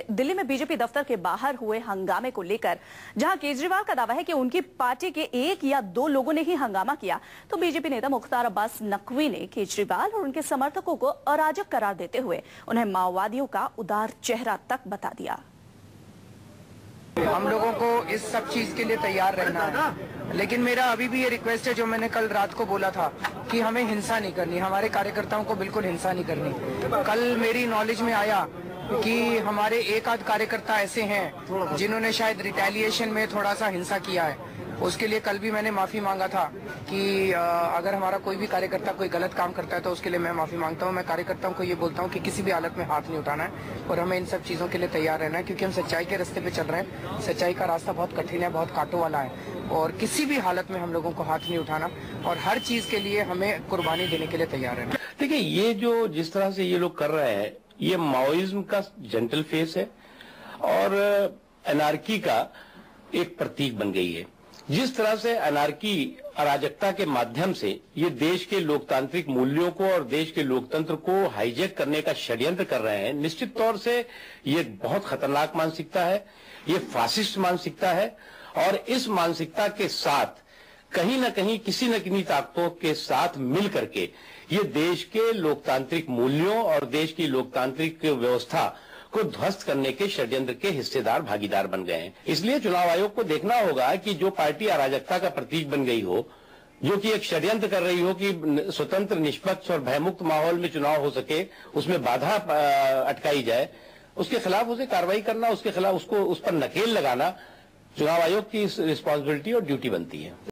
दिल्ली में बीजेपी दफ्तर के बाहर हुए हंगामे को लेकर, जहां केजरीवाल का दावा है कि उनकी पार्टी के 1 या 2 लोगों ने ही हंगामा किया, तो बीजेपी नेता मुख्तार अब्बास नकवी ने केजरीवाल और उनके समर्थकों को अराजक करार देते हुए उन्हें माओवादियों का उदार चेहरा तक बता दिया। हम लोगों को इस सब चीज के लिए तैयार रहना है, लेकिन मेरा अभी भी ये रिक्वेस्ट है जो मैंने कल रात को बोला था कि हमें हिंसा नहीं करनी, हमारे कार्यकर्ताओं को बिल्कुल हिंसा नहीं करनी। कल मेरी नॉलेज में आया कि हमारे एक आध कार्यकर्ता ऐसे हैं जिन्होंने शायद रिटेलिएशन में थोड़ा सा हिंसा किया है। उसके लिए कल भी मैंने माफी मांगा था कि अगर हमारा कोई भी कार्यकर्ता कोई गलत काम करता है तो उसके लिए मैं माफी मांगता हूं। मैं कार्यकर्ताओं को ये बोलता हूं कि किसी भी हालत में हाथ नहीं उठाना है और हमें इन सब चीजों के लिए तैयार रहना है, क्योंकि हम सच्चाई के रास्ते पे चल रहे हैं। सच्चाई का रास्ता बहुत कठिन है, बहुत कांटों वाला है और किसी भी हालत में हम लोगों को हाथ नहीं उठाना और हर चीज के लिए हमें कुर्बानी देने के लिए तैयार रहना। देखिए, ये जो जिस तरह से ये लोग कर रहे हैं, ये माओइज्म का जेंटल फेस है और एनार्की का एक प्रतीक बन गई है। जिस तरह से अनार्की अराजकता के माध्यम से ये देश के लोकतांत्रिक मूल्यों को और देश के लोकतंत्र को हाईजैक करने का षड्यंत्र कर रहे हैं, निश्चित तौर से ये बहुत खतरनाक मानसिकता है, ये फासिस्ट मानसिकता है और इस मानसिकता के साथ कहीं न कहीं किसी न किसी ताकतों के साथ मिल करके ये देश के लोकतांत्रिक मूल्यों और देश की लोकतांत्रिक व्यवस्था को ध्वस्त करने के षड्यंत्र के हिस्सेदार भागीदार बन गए हैं। इसलिए चुनाव आयोग को देखना होगा कि जो पार्टी अराजकता का प्रतीक बन गई हो, जो कि एक षड्यंत्र कर रही हो कि स्वतंत्र, निष्पक्ष और भयमुक्त माहौल में चुनाव हो सके, उसमें बाधा अटकाई जाए, उसके खिलाफ उसे कार्रवाई करना, उसके खिलाफ उस पर नकेल लगाना चुनाव आयोग की रिस्पॉन्सिबिलिटी और ड्यूटी बनती है।